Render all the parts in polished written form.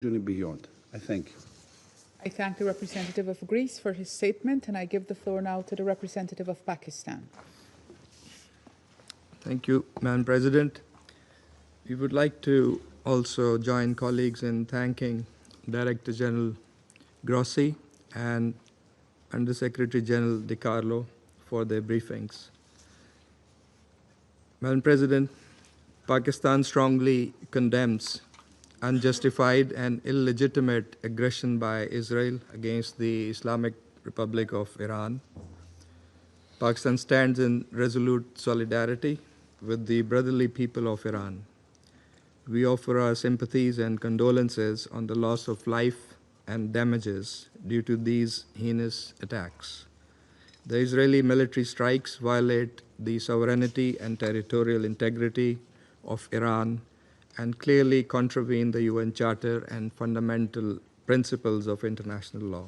beyond. I thank you. I thank the representative of Greece for his statement, and I give the floor now to the representative of Pakistan. Thank you, Madam President. We would like to also join colleagues in thanking Director General Grossi and Undersecretary General De Carlo for their briefings. Madam President, Pakistan strongly condemns unjustified and illegitimate aggression by Israel against the Islamic Republic of Iran. Pakistan stands in resolute solidarity with the brotherly people of Iran. We offer our sympathies and condolences on the loss of life and damages due to these heinous attacks. The Israeli military strikes violate the sovereignty and territorial integrity of Iran and clearly contravene the UN Charter and fundamental principles of international law.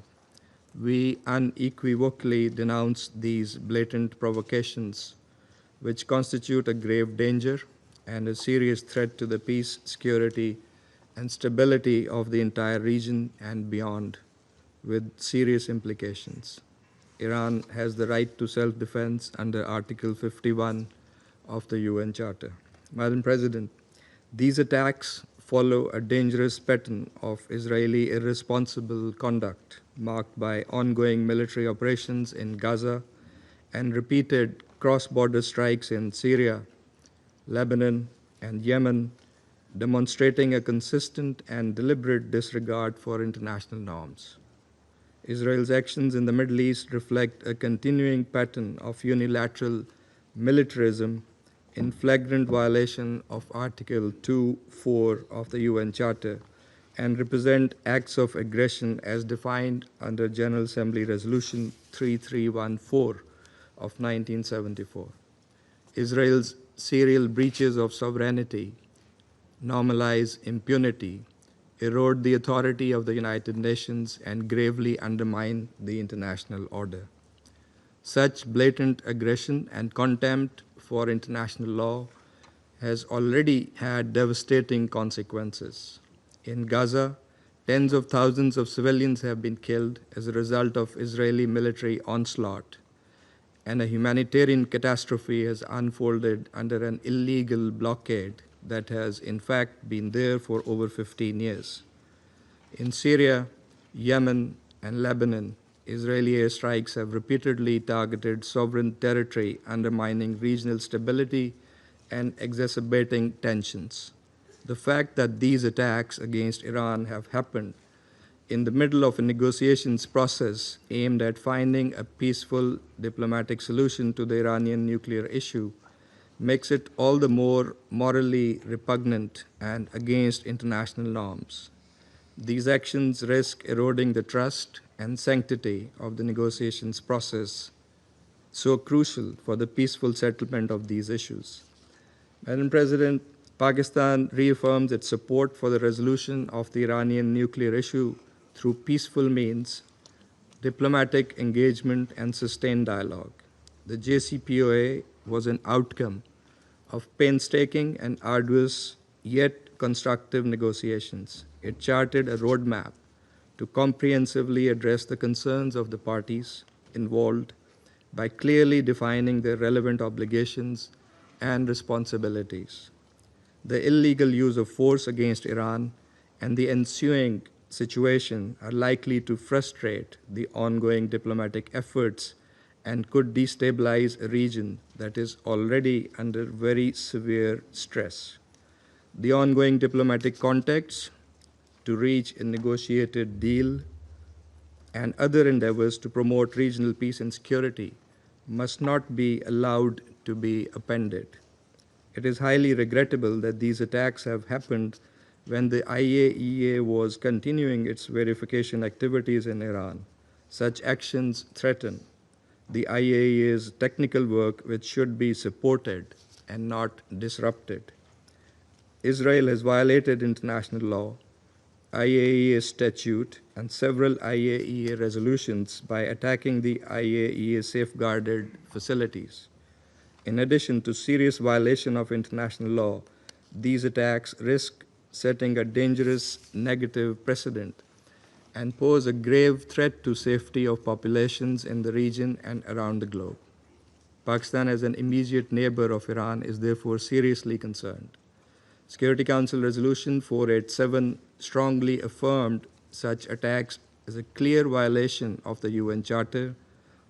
We unequivocally denounce these blatant provocations, which constitute a grave danger and a serious threat to the peace, security, and stability of the entire region and beyond, with serious implications. Iran has the right to self-defense under Article 51 of the UN Charter. Madam President, these attacks follow a dangerous pattern of Israeli irresponsible conduct marked by ongoing military operations in Gaza and repeated cross-border strikes in Syria, Lebanon, and Yemen, demonstrating a consistent and deliberate disregard for international norms. Israel's actions in the Middle East reflect a continuing pattern of unilateral militarism in flagrant violation of Article 2.4 of the UN Charter and represent acts of aggression as defined under General Assembly Resolution 3314 of 1974. Israel's serial breaches of sovereignty normalize impunity, erode the authority of the United Nations, and gravely undermine the international order. Such blatant aggression and contempt for international law has already had devastating consequences. In Gaza, tens of thousands of civilians have been killed as a result of Israeli military onslaught, and a humanitarian catastrophe has unfolded under an illegal blockade that has in fact been there for over 15 years. In Syria, Yemen, and Lebanon, Israeli airstrikes have repeatedly targeted sovereign territory, undermining regional stability and exacerbating tensions. The fact that these attacks against Iran have happened in the middle of a negotiations process aimed at finding a peaceful diplomatic solution to the Iranian nuclear issue makes it all the more morally repugnant and against international norms. These actions risk eroding the trust and sanctity of the negotiations process, so crucial for the peaceful settlement of these issues. Madam President, Pakistan reaffirms its support for the resolution of the Iranian nuclear issue through peaceful means, diplomatic engagement, and sustained dialogue. The JCPOA was an outcome of painstaking and arduous yet constructive negotiations. It charted a roadmap to comprehensively address the concerns of the parties involved by clearly defining their relevant obligations and responsibilities. The illegal use of force against Iran and the ensuing situation are likely to frustrate the ongoing diplomatic efforts and could destabilize a region that is already under very severe stress. The ongoing diplomatic contacts to reach a negotiated deal and other endeavors to promote regional peace and security must not be allowed to be appended. It is highly regrettable that these attacks have happened when the IAEA was continuing its verification activities in Iran. Such actions threaten the IAEA's technical work, which should be supported and not disrupted. Israel has violated international law, IAEA statute, and several IAEA resolutions by attacking the IAEA safeguarded facilities. In addition to serious violation of international law, these attacks risk setting a dangerous negative precedent and pose a grave threat to safety of populations in the region and around the globe. Pakistan, as an immediate neighbor of Iran, is therefore seriously concerned. Security Council Resolution 487 strongly affirmed such attacks as a clear violation of the UN Charter,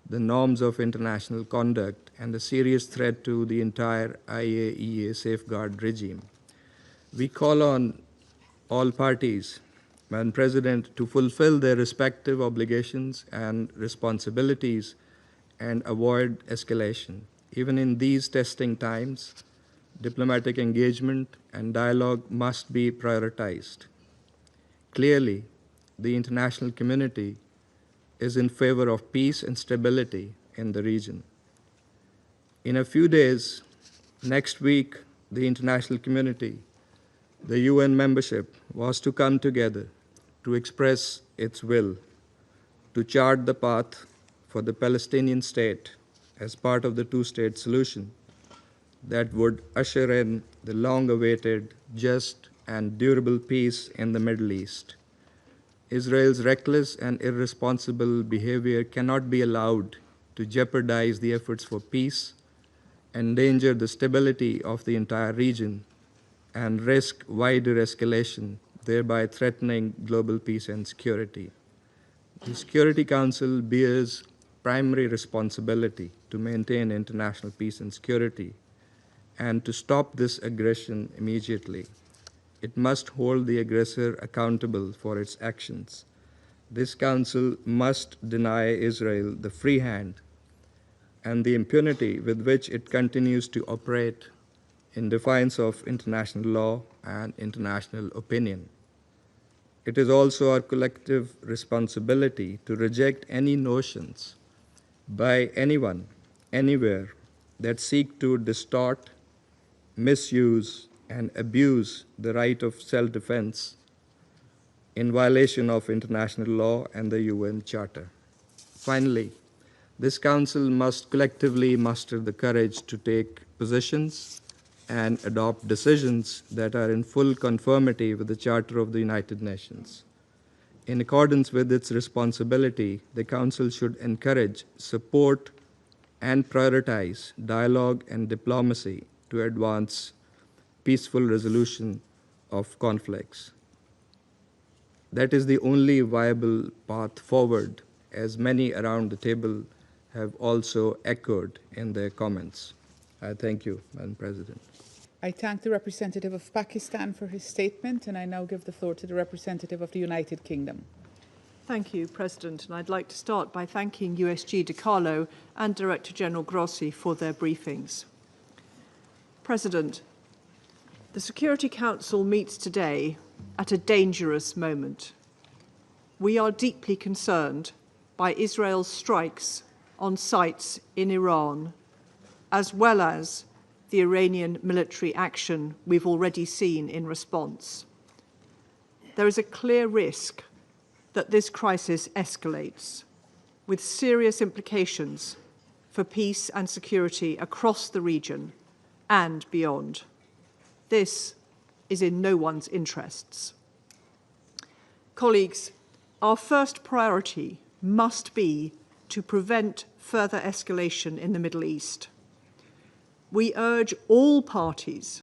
the norms of international conduct, and a serious threat to the entire IAEA safeguard regime. We call on all parties, Madam President, to fulfill their respective obligations and responsibilities and avoid escalation. Even in these testing times, diplomatic engagement and dialogue must be prioritized. Clearly, the international community is in favor of peace and stability in the region. In a few days, next week, the international community, the UN membership, was to come together to express its will to chart the path for the Palestinian state as part of the two-state solution that would usher in the long-awaited, just, and durable peace in the Middle East. Israel's reckless and irresponsible behavior cannot be allowed to jeopardize the efforts for peace, endanger the stability of the entire region, and risk wider escalation, thereby threatening global peace and security. The Security Council bears primary responsibility to maintain international peace and security and to stop this aggression immediately. It must hold the aggressor accountable for its actions. This Council must deny Israel the free hand and the impunity with which it continues to operate in defiance of international law and international opinion. It is also our collective responsibility to reject any notions by anyone, anywhere, that seek to distort, misuse, and abuse the right of self-defense in violation of international law and the UN Charter. Finally, this Council must collectively muster the courage to take positions and adopt decisions that are in full conformity with the Charter of the United Nations. In accordance with its responsibility, the Council should encourage, support, and prioritize dialogue and diplomacy to advance peaceful resolution of conflicts. That is the only viable path forward, as many around the table have also echoed in their comments. I thank you, Madam President. I thank the representative of Pakistan for his statement, and I now give the floor to the representative of the United Kingdom. Thank you, President. And I'd like to start by thanking USG DiCarlo and Director General Grossi for their briefings. President, the Security Council meets today at a dangerous moment. We are deeply concerned by Israel's strikes on sites in Iran, as well as the Iranian military action we've already seen in response. There is a clear risk that this crisis escalates, with serious implications for peace and security across the region and beyond. This is in no one's interests. Colleagues, our first priority must be to prevent further escalation in the Middle East. We urge all parties